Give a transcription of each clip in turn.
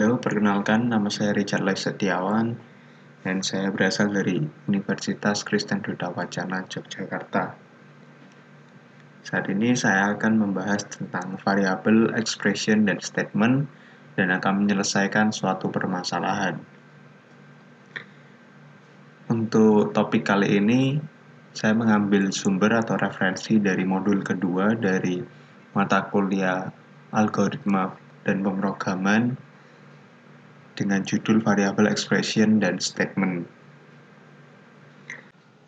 Halo, perkenalkan nama saya Richard Lai Setiawan dan saya berasal dari Universitas Kristen Duta Wacana Yogyakarta. Saat ini saya akan membahas tentang variabel, expression, dan statement dan akan menyelesaikan suatu permasalahan. Untuk topik kali ini, saya mengambil sumber atau referensi dari modul kedua dari mata kuliah Algoritma dan Pemrograman dengan judul Variable Expression dan Statement.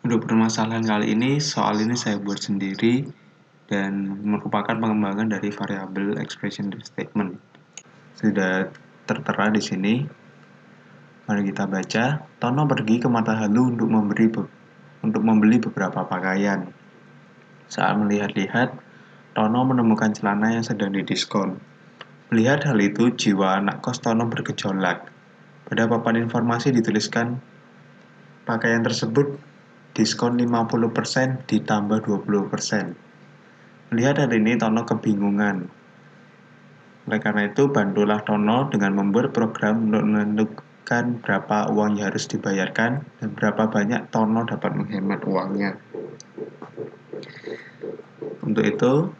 Untuk permasalahan kali ini, soal ini saya buat sendiri dan merupakan pengembangan dari variable expression dan statement. Sudah tertera di sini. Mari kita baca. Tono pergi ke Matahalu untuk membeli beberapa pakaian. Saat melihat-lihat, Tono menemukan celana yang sedang didiskon. Melihat hal itu, jiwa anak kos Tono bergejolak. Pada papan informasi dituliskan, pakaian tersebut diskon 50% ditambah 20%. Melihat hal ini, Tono kebingungan. Oleh karena itu, bantulah Tono dengan membuat program untuk menentukan berapa uang yang harus dibayarkan dan berapa banyak Tono dapat menghemat uangnya. Untuk itu,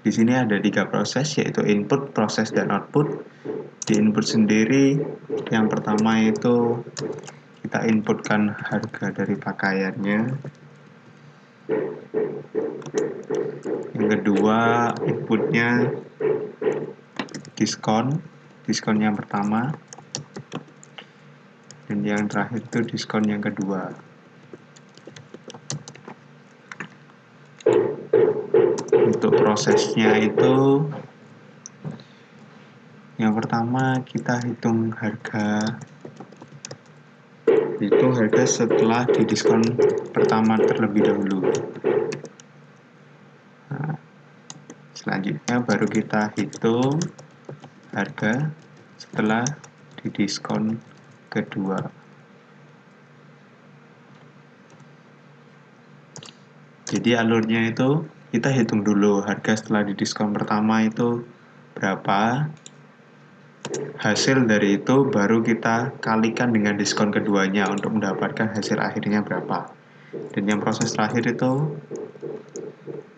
di sini ada 3 proses, yaitu input, proses, dan output. Di input sendiri, yang pertama itu kita inputkan harga dari pakaiannya. Yang kedua, inputnya diskon yang pertama. Dan yang terakhir itu diskon yang kedua. Untuk prosesnya itu, yang pertama kita hitung harga. Hitung harga setelah didiskon pertama terlebih dahulu. Nah, selanjutnya baru kita hitung harga setelah didiskon kedua. Jadi alurnya itu kita hitung dulu harga setelah didiskon pertama itu berapa. Hasil dari itu baru kita kalikan dengan diskon keduanya untuk mendapatkan hasil akhirnya berapa. Dan yang proses terakhir itu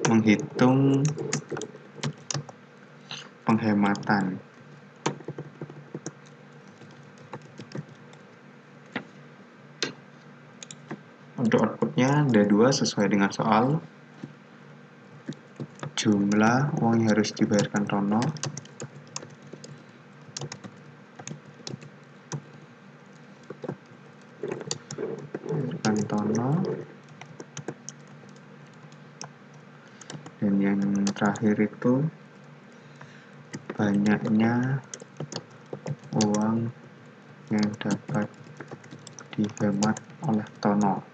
menghitung penghematan. Untuk outputnya ada 2 sesuai dengan soal. Jumlah uang yang harus dibayarkan Tono dan yang terakhir itu banyaknya uang yang dapat dihemat oleh Tono.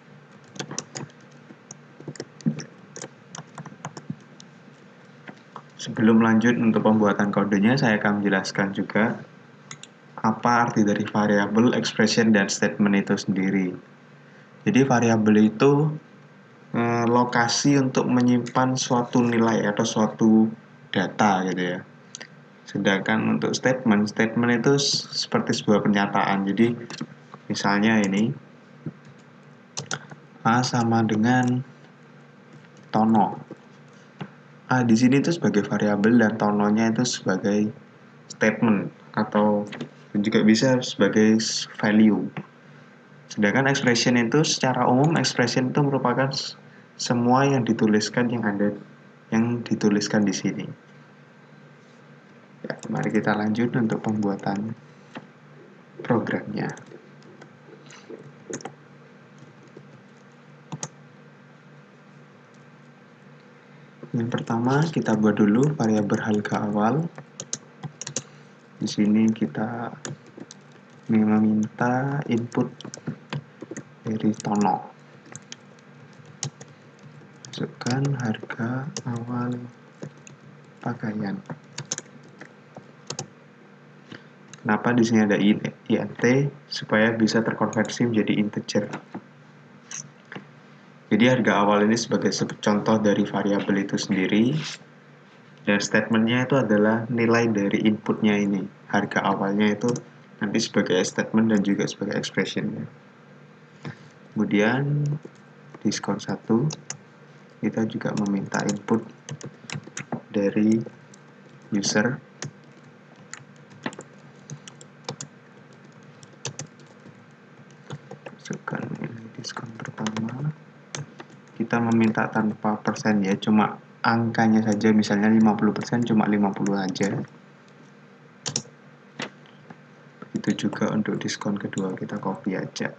Sebelum lanjut untuk pembuatan kodenya, saya akan menjelaskan juga apa arti dari variabel, expression, dan statement itu sendiri. Jadi variabel itu lokasi untuk menyimpan suatu nilai atau suatu data gitu ya. Sedangkan untuk statement itu seperti sebuah pernyataan. Jadi misalnya ini A sama dengan Tono. A di sini itu sebagai variabel dan Tononya itu sebagai statement atau juga bisa sebagai value. Sedangkan expression itu secara umum expression itu merupakan semua yang dituliskan yang dituliskan di sini. Ya, mari kita lanjut untuk pembuatan programnya. Yang pertama kita buat dulu variabel harga awal. Di sini kita meminta input dari Tono. Masukkan harga awal pakaian. Kenapa di sini ada int supaya bisa terkonversi menjadi integer. Jadi harga awal ini sebagai contoh dari variabel itu sendiri. Dan statementnya itu adalah nilai dari inputnya ini. Harga awalnya itu nanti sebagai statement dan juga sebagai expression. Kemudian diskon 1, kita juga meminta input dari user. Masukkan diskon pertama. Kita meminta tanpa persen ya, cuma angkanya saja, misalnya 50%, cuma 50 aja. Begitu juga untuk diskon kedua, kita copy aja.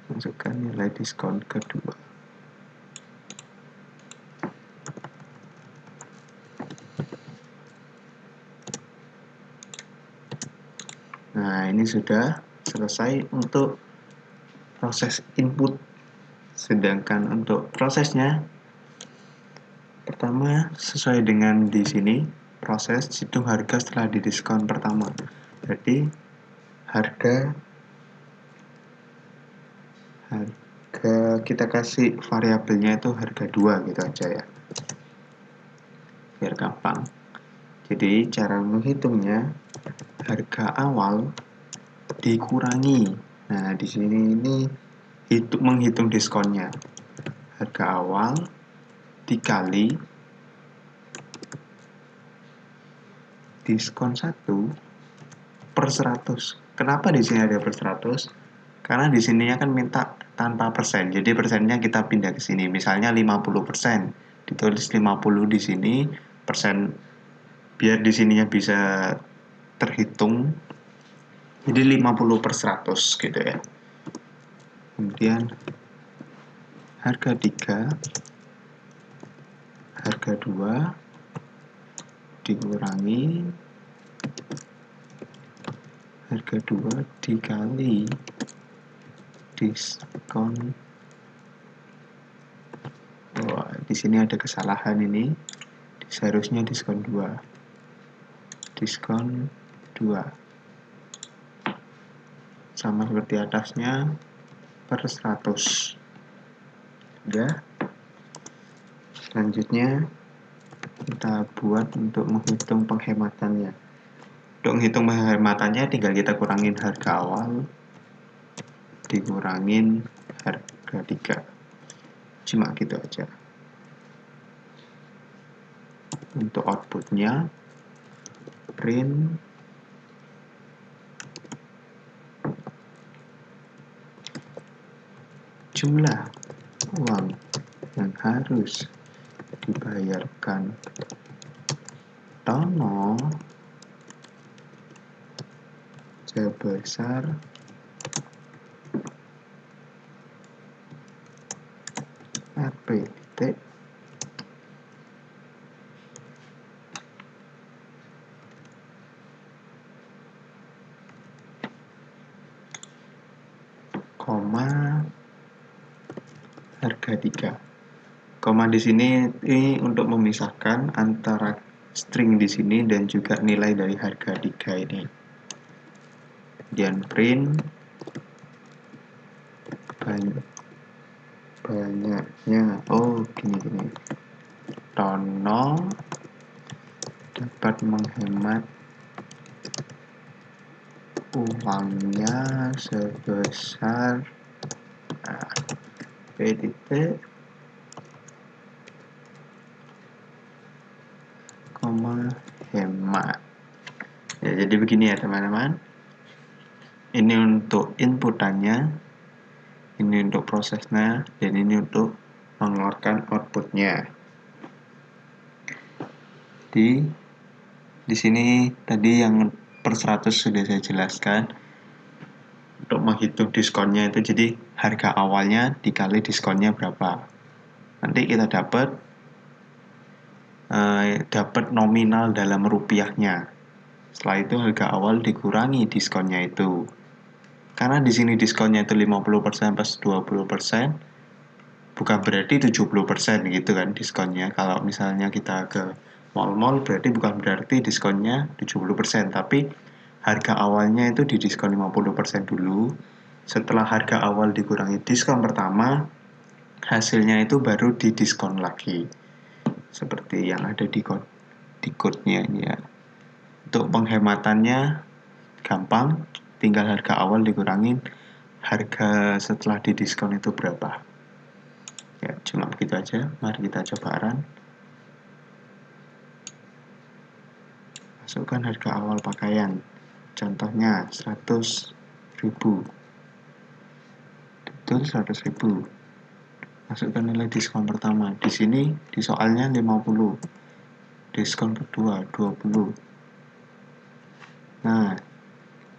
Masukkan nilai diskon kedua. Nah, ini sudah selesai untuk proses input. Sedangkan untuk prosesnya, pertama sesuai dengan di sini, proses hitung harga setelah didiskon pertama. Jadi harga kita kasih variabelnya itu harga 2 gitu aja ya, biar gampang. Jadi cara menghitungnya, harga awal dikurangi. Nah, di sini ini menghitung diskonnya. Harga awal dikali diskon 1 per 100. Kenapa di sini ada per 100? Karena di sininya kan minta tanpa persen. Jadi persennya kita pindah ke sini. Misalnya 50%. Ditulis 50 di sini, persen biar di sininya bisa terhitung. Jadi 50 per 100 gitu ya. Kemudian harga 3, harga 2 dikurangi harga 2 dikali diskon. Wah, di sini ada kesalahan ini. Seharusnya diskon 2. Diskon 2. Sama seperti atasnya, per 100. Sudah. Selanjutnya kita buat untuk menghitung penghematannya. Untuk menghitung penghematannya tinggal kita kurangin harga awal dikurangin harga 3. Cuma gitu aja. Untuk outputnya, print jumlah uang yang harus dibayarkan Tono sebesar Rp titik koma harga 3. Koma di sini ini untuk memisahkan antara string di sini dan juga nilai dari harga 3 ini. Kemudian print banyaknya, gini Tono dapat menghemat uangnya sebesar P titik koma hemat. Ya, jadi begini ya teman-teman. Ini untuk inputannya, ini untuk prosesnya, dan ini untuk mengeluarkan outputnya. Di sini tadi yang per 100 sudah saya jelaskan. Untuk menghitung diskonnya itu, jadi harga awalnya dikali diskonnya berapa. Nanti kita dapat nominal dalam rupiahnya. Setelah itu harga awal dikurangi diskonnya itu. Karena di sini diskonnya itu 50% plus 20%, bukan berarti 70% gitu kan diskonnya. Kalau misalnya kita ke mall-mall berarti bukan berarti diskonnya 70%, tapi harga awalnya itu didiskon 50% dulu. setelah harga awal dikurangi diskon pertama, hasilnya itu baru didiskon lagi. Seperti yang ada di code-nya ini ya. Untuk penghematannya gampang, tinggal harga awal dikurangin harga setelah didiskon itu berapa. Ya, cuma begitu aja. Mari kita coba run. Masukkan harga awal pakaian. Contohnya 100.000. Betul 100.000. Masukkan nilai diskon pertama. Di sini di soalnya 50. Diskon kedua 20. Nah,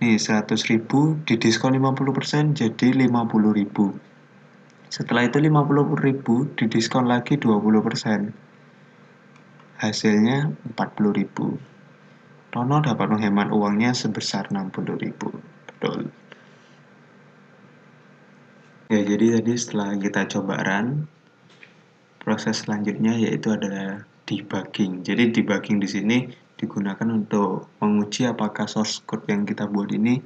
nih 100.000 didiskon 50% jadi 50.000. Setelah itu 50.000 didiskon lagi 20%. Hasilnya 40.000. Tono dapat menghemat uangnya sebesar 60.000. Betul. Ya, jadi tadi setelah kita coba run, proses selanjutnya yaitu adalah debugging. Jadi debugging di sini digunakan untuk menguji apakah source code yang kita buat ini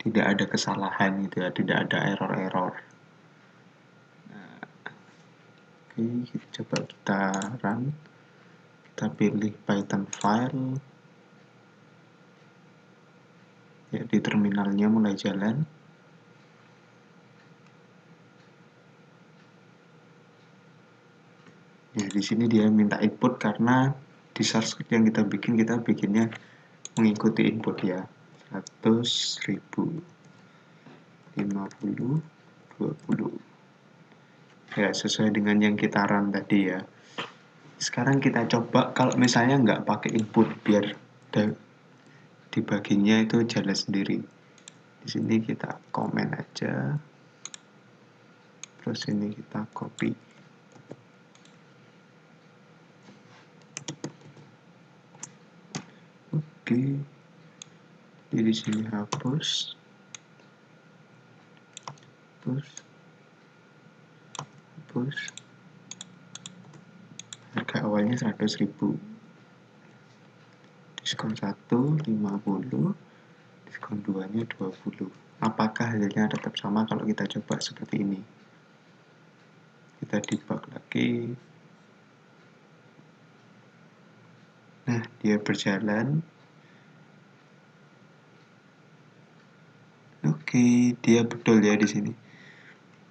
tidak ada kesalahan gitu ya, tidak ada error-error. Nah, oke, coba kita run. Kita pilih Python file. Ya, di terminalnya mulai jalan. Ya, di sini dia minta input karena di source code yang kita bikinnya mengikuti input ya. 100.000, 50, 20. Ya, sesuai dengan yang kita run tadi ya. Sekarang kita coba kalau misalnya nggak pakai input biar debuggingnya itu jalan sendiri. Di sini kita komen aja. Terus ini kita copy. Oke, jadi di sini hapus, harga awalnya 100.000, diskon 1 50, diskon 2 nya 20. Apakah hasilnya tetap sama kalau kita coba seperti ini? Kita debug lagi. Nah, dia berjalan. Oke, dia betul ya di sini.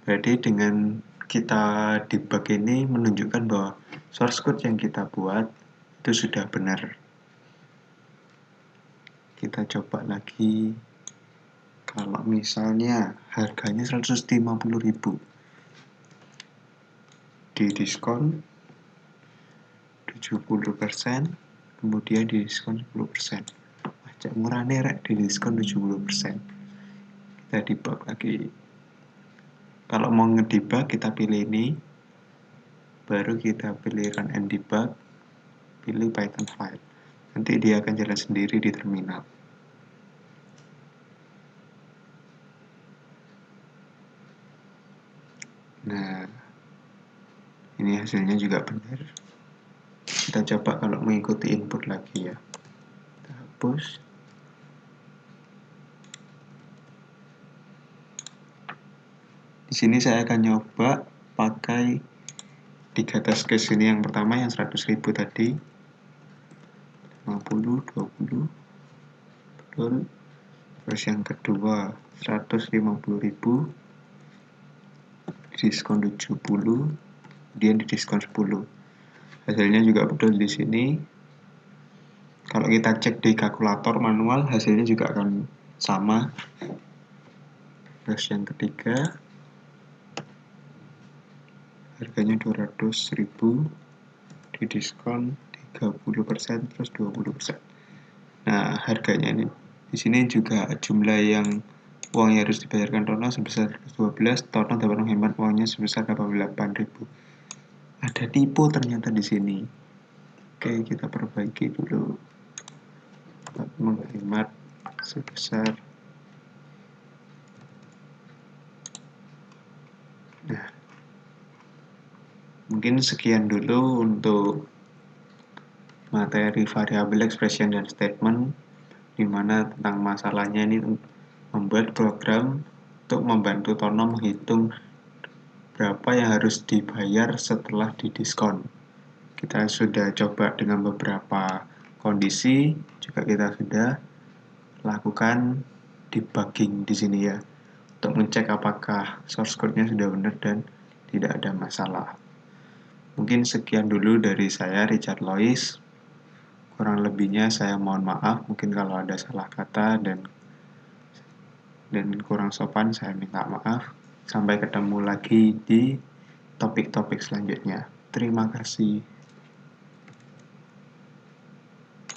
Berarti dengan kita debug ini menunjukkan bahwa source code yang kita buat itu sudah benar. Kita coba lagi. Kalau misalnya harganya 150.000, di diskon 70%, kemudian di diskon 10%. Wajah murah nih, di diskon 70%. Kita debug lagi. Kalau mau ngedebug kita pilih ini, baru kita pilih run and debug, pilih Python file. Nanti dia akan jalan sendiri di terminal. Nah, ini hasilnya juga benar. Kita coba kalau mengikuti input lagi ya. Kita hapus. Di sini saya akan nyoba pakai 3 test case ini. Yang pertama yang 100.000 tadi, 50, 20, betul. Terus yang kedua 150.000, diskon 70, kemudian di diskon 10. Hasilnya juga betul di sini. Kalau kita cek di kalkulator manual, hasilnya juga akan sama. Terus yang ketiga, harganya 200.000, di diskon 30%, terus 20%. Nah, harganya ini di sini juga jumlah yang uang yang harus dibayarkan Tono sebesar 12, Tono dapat menghemat uangnya sebesar 88.000. Ada tipu ternyata di sini. Oke, kita perbaiki dulu. Dapat menghemat sebesar. Nah, mungkin sekian dulu untuk materi variabel expression dan statement, di mana tentang masalahnya ini membuat program untuk membantu Tono menghitung berapa yang harus dibayar setelah didiskon. Kita sudah coba dengan beberapa kondisi, juga kita sudah lakukan debugging di sini ya, untuk mengecek apakah source code-nya sudah benar dan tidak ada masalah. Mungkin sekian dulu dari saya, Richard Lois. Kurang lebihnya saya mohon maaf, mungkin kalau ada salah kata dan kurang sopan saya minta maaf. Sampai ketemu lagi di topik-topik selanjutnya. Terima kasih.